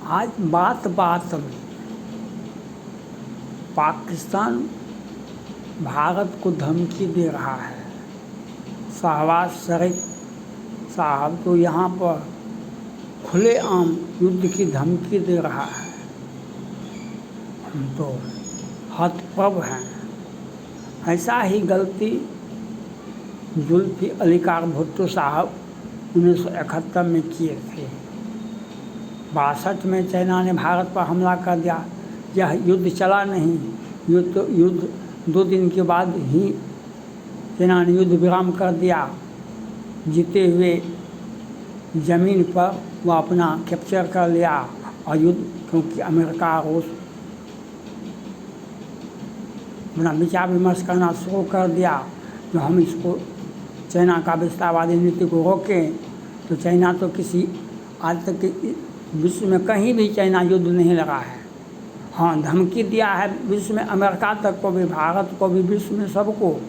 आज बात बात में पाकिस्तान भारत को धमकी दे रहा है। शहबाज शरीफ साहब तो यहाँ पर खुलेआम युद्ध की धमकी दे रहा है। हम तो हतप्रभ हैं। ऐसा ही गलती जुल्फ़िकार भुट्टो साहब 1971 में किए थे। 62 में चाइना ने भारत पर हमला कर दिया। यह युद्ध चला नहीं। युद्ध 2 दिन के बाद ही चाइना ने युद्ध विराम कर दिया। जीते हुए ज़मीन पर वह अपना कैप्चर कर लिया और युद्ध, क्योंकि अमेरिका रूस अपना विचार विमर्श करना शुरू कर दिया जो हम इसको चाइना का विस्तारवादी नीति को रोकें। तो चाइना तो किसी आज तक विश्व में कहीं भी चाइना युद्ध नहीं लगा है। हाँ, धमकी दिया है विश्व में, अमेरिका तक को भी, भारत को भी, विश्व में सबको,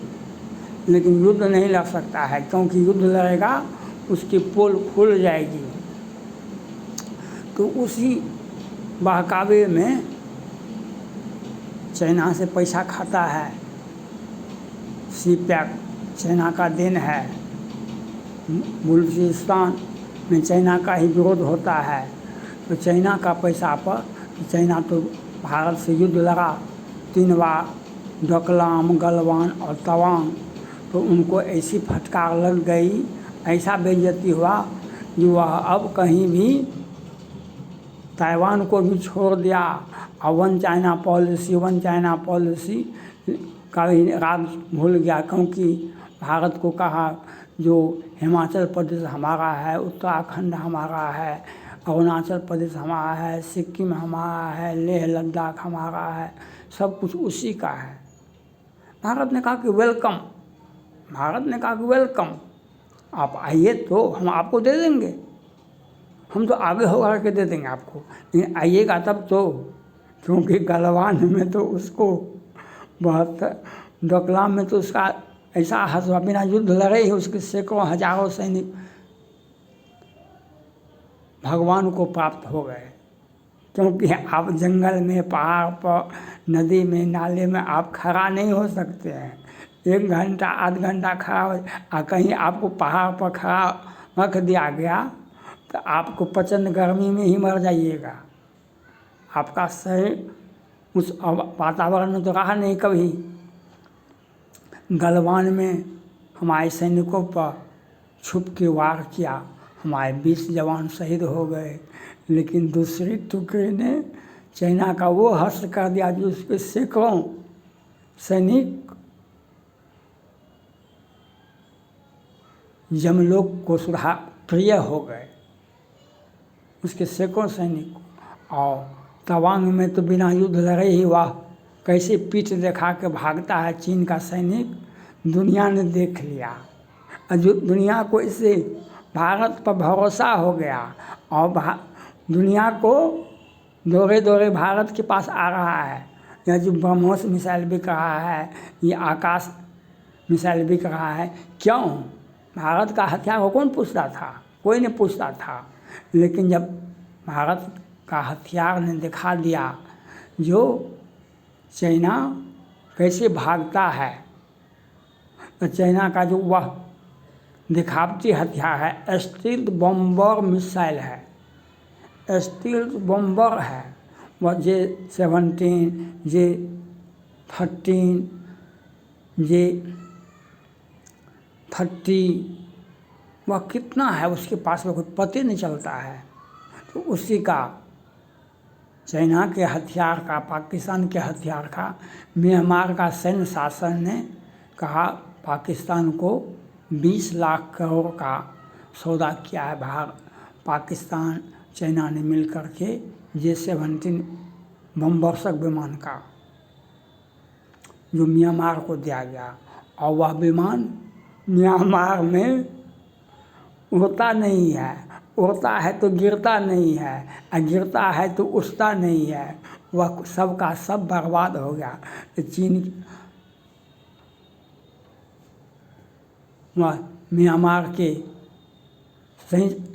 लेकिन युद्ध नहीं लड़ सकता है, क्योंकि युद्ध लड़ेगा उसकी पोल खुल जाएगी। तो उसी बहकावे में चाइना से पैसा खाता है। सीपैक चाइना का देन है। बलूचिस्तान में चाइना का ही विरोध होता है। तो चाइना का पैसा पर चाइना तो भारत से युद्ध लड़ा 3 बार, डोकलाम, गलवान और तवांग। तो उनको ऐसी फटकार लग गई, ऐसा बेइज्जती हुआ जो वह अब कहीं भी ताइवान को भी छोड़ दिया और वन चाइना पॉलिसी का भी राज भूल गया। क्योंकि भारत को कहा जो हिमाचल प्रदेश हमारा है, उत्तराखंड हमारा है, अरुणाचल प्रदेश हमारा है, सिक्किम हमारा है, लेह लद्दाख हमारा है, सब कुछ उसी का है। भारत ने कहा कि वेलकम, आप आइए तो हम आपको दे देंगे, हम तो आगे होकर के दे देंगे आपको, लेकिन आइएगा तब तो। क्योंकि गलवान में तो उसको बहुत, डोकलाम में तो उसका ऐसा हसवा, बिना युद्ध लड़े ही उसके सैकड़ों हजारों सैनिक भगवान को प्राप्त हो गए। क्योंकि आप जंगल में, पहाड़ पर, नदी में, नाले में आप खड़ा नहीं हो सकते हैं। 1 घंटा, आध घंटा खड़ा हो, कहीं आपको पहाड़ पर खड़ा रख दिया गया तो आपको प्रचंड गर्मी में ही मर जाइएगा। आपका शरीर उस वातावरण में तो रहा नहीं कभी। गलवान में हमारे सैनिकों पर छुप के वार किया, हमारे 20 जवान शहीद हो गए, लेकिन दूसरी टुकड़ी ने चाइना का वो हस्त कर दिया जो उसके सैकड़ों सैनिक यमलोक को सुधा प्रिय हो गए, उसके सैकड़ों सैनिक। और तवांग में तो बिना युद्ध लड़े ही वाह कैसे पीठ दिखा के भागता है चीन का सैनिक, दुनिया ने देख लिया। और जो दुनिया को इससे भारत पर भरोसा हो गया और दुनिया को दौरे दौरे भारत के पास आ रहा है। यह जो ब्रह्मोस मिसाइल बिक रहा है, ये आकाश मिसाइल बिक रहा है, क्यों? भारत का हथियार को कौन पूछता था? कोई नहीं पूछता था। लेकिन जब भारत का हथियार ने दिखा दिया जो चाइना कैसे भागता है, तो चाइना का जो वह दिखावटी हथियार है, स्टील्थ बॉम्बर मिसाइल है, स्टील्थ बॉम्बर है, वह J-17, J-13, J-30, वह कितना है उसके पास में कोई पता नहीं चलता है। तो उसी का चाइना के हथियार का, पाकिस्तान के हथियार का म्यांमार का सैन्य शासन ने कहा पाकिस्तान को 20 लाख करोड़ का सौदा किया है। पाकिस्तान चाइना ने मिल कर के J-17 बमवर्षक विमान का जो म्यांमार को दिया गया, और वह विमान म्यांमार में उड़ता नहीं है, उड़ता है तो गिरता नहीं है, और गिरता है तो उड़ता नहीं है, वह सब का सब बर्बाद हो गया। तो चीन वह म्यांमार के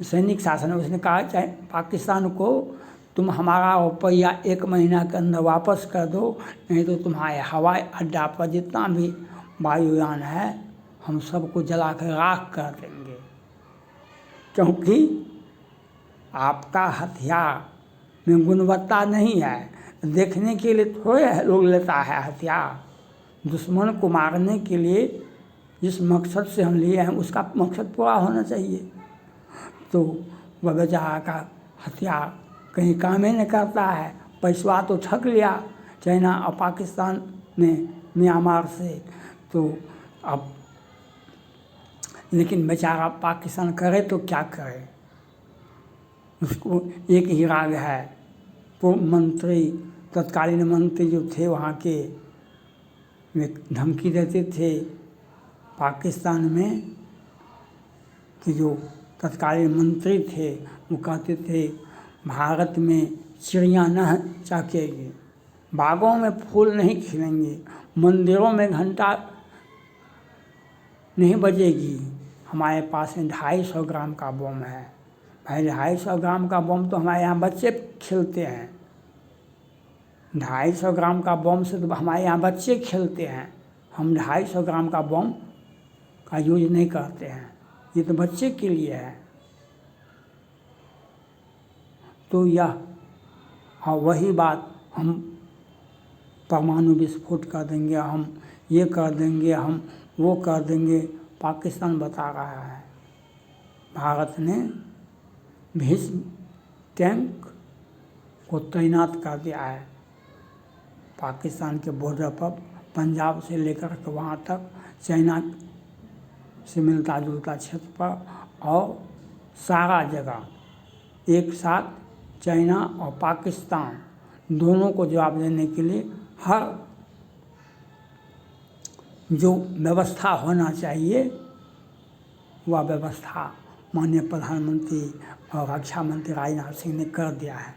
सैनिक शासन, उसने कहा चाहे पाकिस्तान को तुम हमारा रुपया 1 महीना के अंदर वापस कर दो, नहीं तो तुम्हारे हवाई अड्डा पर जितना भी वायुयान है हम सबको जला कर राख कर देंगे। क्योंकि आपका हथियार में गुणवत्ता नहीं है। देखने के लिए थोड़े लोग लेता है हथियार, दुश्मन को मारने के लिए जिस मकसद से हम लिए हैं उसका मकसद पूरा होना चाहिए। तो वह बेचारा का हथियार कहीं काम ही नहीं करता है। पैसा तो ठग लिया चाइना और पाकिस्तान ने म्यांमार से, तो अब लेकिन बेचारा पाकिस्तान करे तो क्या करे। उसको एक ही राग है, पूर्व मंत्री तत्कालीन मंत्री जो थे वहाँ के, वे धमकी देते थे पाकिस्तान में कि जो तत्कालीन मंत्री थे वो कहते थे भारत में चिड़िया न चहकेगी, बागों में फूल नहीं खिलेंगे, मंदिरों में घंटा नहीं बजेगी, हमारे पास 250 ग्राम का बम है। भाई 250 ग्राम का बम तो हमारे यहाँ बच्चे खेलते हैं, 250 ग्राम का बम से तो हमारे यहाँ बच्चे खेलते हैं। हम 250 ग्राम का बम का यूज नहीं करते हैं, ये तो बच्चे के लिए है। तो यह हाँ वही बात, हम परमाणु विस्फोट कर देंगे, हम ये कर देंगे, हम वो कर देंगे, पाकिस्तान बता रहा है। भारत ने भीष्म टैंक को तैनात कर दिया है पाकिस्तान के बॉर्डर पर, पंजाब से लेकर के वहाँ तक चाइना से मिलता जुलता क्षेत्र पर, और सारा जगह एक साथ चाइना और पाकिस्तान दोनों को जवाब देने के लिए हर जो व्यवस्था होना चाहिए वह व्यवस्था माननीय प्रधानमंत्री और रक्षा मंत्री राजनाथ सिंह ने कर दिया है।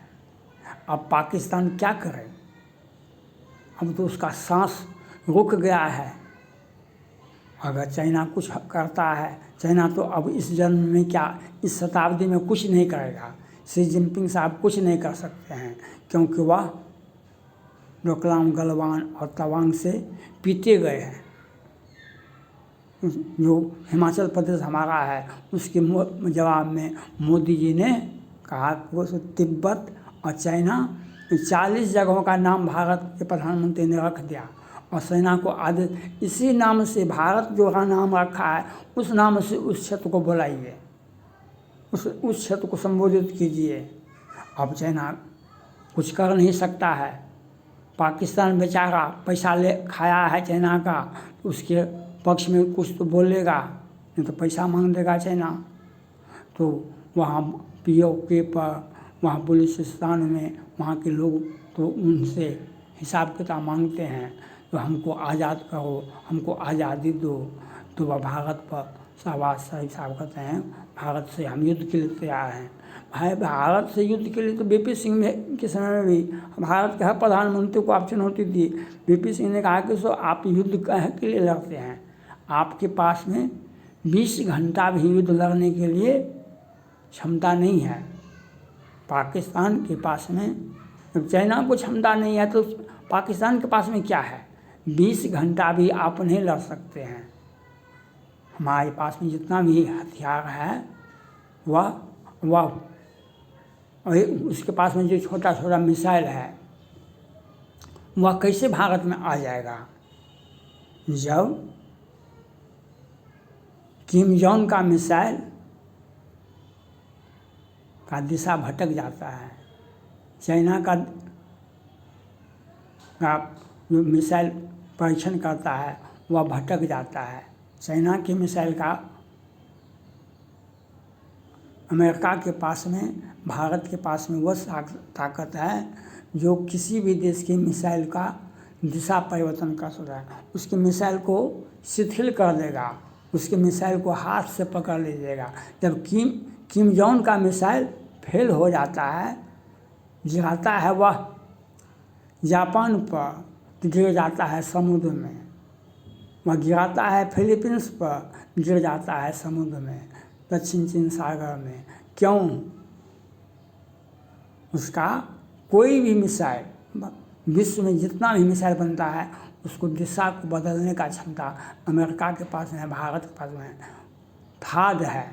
अब पाकिस्तान क्या करे, अब तो उसका सांस रुक गया है। अगर चाइना कुछ करता है, चाइना तो अब इस जन्म में क्या, इस शताब्दी में कुछ नहीं करेगा। शी जिनपिंग साहब कुछ नहीं कर सकते हैं, क्योंकि वह डोकलाम, गलवान और तवांग से पीटे गए हैं। जो हिमाचल प्रदेश हमारा है उसके जवाब में मोदी जी ने कहा कि वो तिब्बत और चाइना 40 जगहों का नाम भारत के प्रधानमंत्री ने रख दिया, और सेना को आदेश, इसी नाम से भारत जो नाम रखा है उस नाम से उस क्षेत्र को बुलाइए, उस क्षेत्र को संबोधित कीजिए। अब चाइना कुछ कर नहीं सकता है। पाकिस्तान बेचारा पैसा ले खाया है चाइना का, तो उसके पक्ष में कुछ तो बोलेगा, नहीं तो पैसा मांग देगा चाइना। तो वहाँ POK पर, वहाँ पुलिस स्थान में वहाँ के लोग तो उनसे हिसाब किताब मांगते हैं, तो हमको आज़ाद करो, हमको आज़ादी दो। तो वह भारत पर शहबाज शरीफ साहब कहते हैं भारत से हम युद्ध के लिए तैयार हैं। भाई भारत से युद्ध के लिए तो VP सिंह के समय में भी भारत के हर प्रधानमंत्री को आप चुनौती दी। VP सिंह ने कहा कि सो आप युद्ध के लिए लड़ते हैं, आपके पास में 20 घंटा भी युद्ध लड़ने के लिए क्षमता नहीं है। पाकिस्तान के पास में, जब चाइना को क्षमता नहीं है तो पाकिस्तान के पास में क्या है, 20 घंटा भी आप नहीं लड़ सकते हैं। हमारे पास में जितना भी हथियार है वह उसके पास में जो छोटा छोटा मिसाइल है वह कैसे भारत में आ जाएगा। जब किम जोंग का मिसाइल का दिशा भटक जाता है, चाइना का जो मिसाइल परीक्षण करता है वह भटक जाता है। चाइना के मिसाइल का अमेरिका के पास में, भारत के पास में वह ताकत है जो किसी भी देश के मिसाइल का दिशा परिवर्तन कर सकता है। उसके मिसाइल को शिथिल कर देगा, उसके मिसाइल को हाथ से पकड़ लीजिएगा। जब किम जोंग का मिसाइल फेल हो जाता है, गिराता है वह जापान पर, तो गिर जाता है समुद्र में, वह गिराता है फिलीपींस पर, गिर जाता है समुद्र में, दक्षिण चीन सागर में। क्यों? उसका कोई भी मिसाइल, विश्व में जितना भी मिसाइल बनता है उसको दिशा को बदलने का क्षमता अमेरिका के पास है, भारत के पास में है। थाद है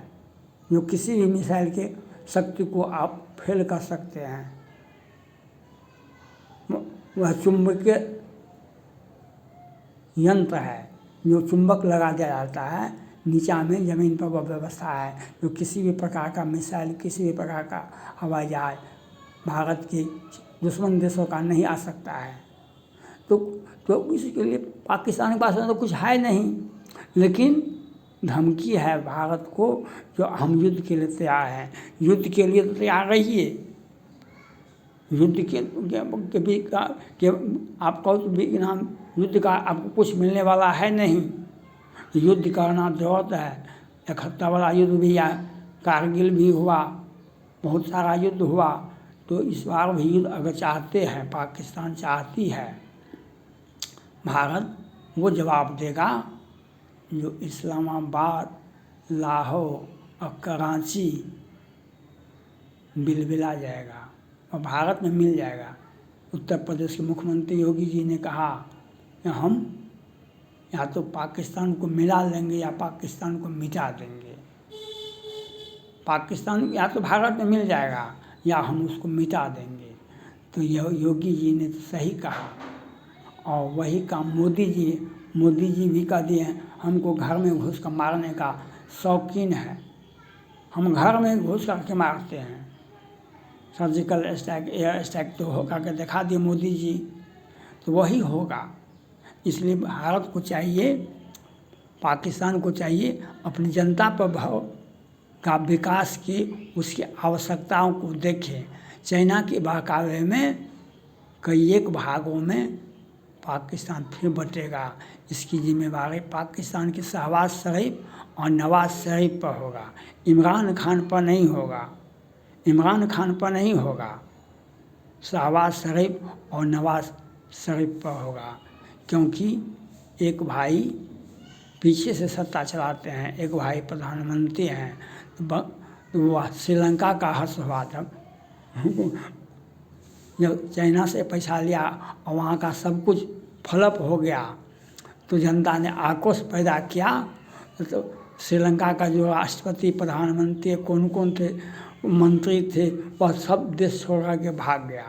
जो किसी भी मिसाइल के शक्ति को आप फेल कर सकते हैं। वह चुंबकीय यंत्र है जो चुंबक लगा दिया जाता है नीचा में, ज़मीन पर वह व्यवस्था है जो किसी भी प्रकार का मिसाइल, किसी भी प्रकार का हवाई जहाज भारत के दुश्मन देशों का नहीं आ सकता है। तो इसके लिए पाकिस्तान के पास में तो कुछ है नहीं, लेकिन धमकी है भारत को जो हम युद्ध के लिए तैयार हैं। युद्ध के लिए तो तैयार रहिए, युद्ध के आपको बिना युद्ध का आपको कुछ मिलने वाला है नहीं। युद्ध करना जरूरत है। 71 वाला युद्ध भी है, कारगिल भी हुआ, बहुत सारा युद्ध हुआ। तो इस बार भी युद्ध अगर चाहते हैं, पाकिस्तान चाहती है, भारत वो जवाब देगा जो इस्लामाबाद, लाहौर और कराची बिलबिला जाएगा और भारत में मिल जाएगा। उत्तर प्रदेश के मुख्यमंत्री योगी जी ने कहा कि हम या तो पाकिस्तान को मिला लेंगे या पाकिस्तान को मिटा देंगे। पाकिस्तान या तो भारत में मिल जाएगा या हम उसको मिटा देंगे। तो यह योगी जी ने तो सही कहा और वही काम मोदी जी भी कह दिए हैं। हमको घर में घुस कर मारने का शौकीन है, हम घर में घुस करके मारते हैं। सर्जिकल स्ट्राइक, एयर स्ट्राइक तो हो करके दिखा दिए मोदी जी, तो वही होगा। इसलिए भारत को चाहिए, पाकिस्तान को चाहिए अपनी जनता पर भाव का विकास की उसकी आवश्यकताओं को देखें। चाइना के बहकावे में कई एक भागों में पाकिस्तान फिर बटेगा। इसकी जिम्मेवारी पाकिस्तान के शहबाज शरीफ और नवाज शरीफ पर होगा, इमरान खान पर नहीं होगा। इमरान खान पर नहीं होगा, शहबाज शरीफ और नवाज शरीफ पर होगा। क्योंकि एक भाई पीछे से सत्ता चलाते हैं, एक भाई प्रधानमंत्री हैं। तो वह श्रीलंका का हर्ष हुआ था जब चाइना से पैसा लिया और वहाँ का सब कुछ फ्लॉप हो गया तो जनता ने आक्रोश पैदा किया। तो श्रीलंका का जो राष्ट्रपति, प्रधानमंत्री, कौन कौन थे, मंत्री थे, वह सब देश छोड़ के भाग गया।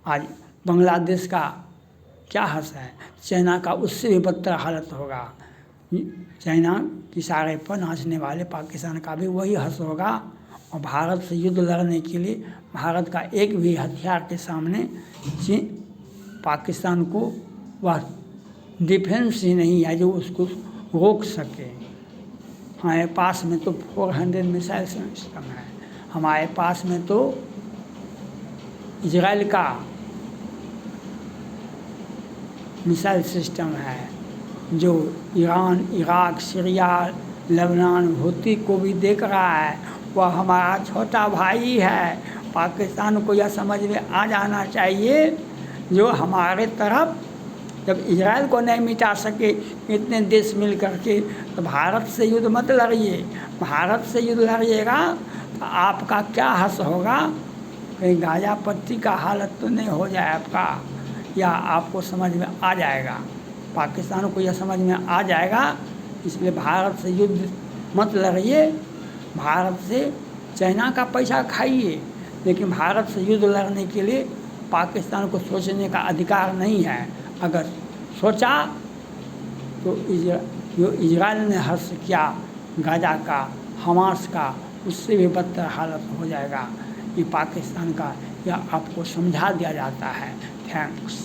आज बांग्लादेश का क्या हर्ष है, चाइना का उससे भी बदतर हालत होगा। चाइना की इशारे पर नाचने वाले पाकिस्तान का भी वही हर्ष होगा। और भारत से युद्ध लड़ने के लिए भारत का एक भी हथियार के सामने पाकिस्तान को वह डिफेंस ही नहीं है जो उसको रोक सके। हमारे पास में तो 400 मिसाइल सिस्टम है, हमारे पास में तो इजराइल का मिसाइल सिस्टम है जो Iran, Iraq, Syria, Lebanon, Houthi को भी देख रहा है। वह हमारा छोटा भाई है। पाकिस्तान को यह समझ में आ जाना चाहिए जो हमारे तरफ जब इजराइल को नहीं मिटा सके इतने देश मिल करके, तो भारत से युद्ध मत लड़िए। भारत से युद्ध लड़िएगा तो आपका क्या हर्ष होगा, कहीं गाजा पट्टी का हालत तो नहीं हो जाए आपका, या आपको समझ में आ जाएगा, पाकिस्तान को यह समझ में आ जाएगा। इसलिए भारत से युद्ध मत लड़िए, भारत से चाइना का पैसा खाइए, लेकिन भारत से युद्ध लड़ने के लिए पाकिस्तान को सोचने का अधिकार नहीं है। अगर सोचा तो जो इजराइल ने हर्ष किया गाजा का, हमास का, उससे भी बदतर हालत हो जाएगा। ये पाकिस्तान का यह आपको समझा दिया जाता है। थैंक्स।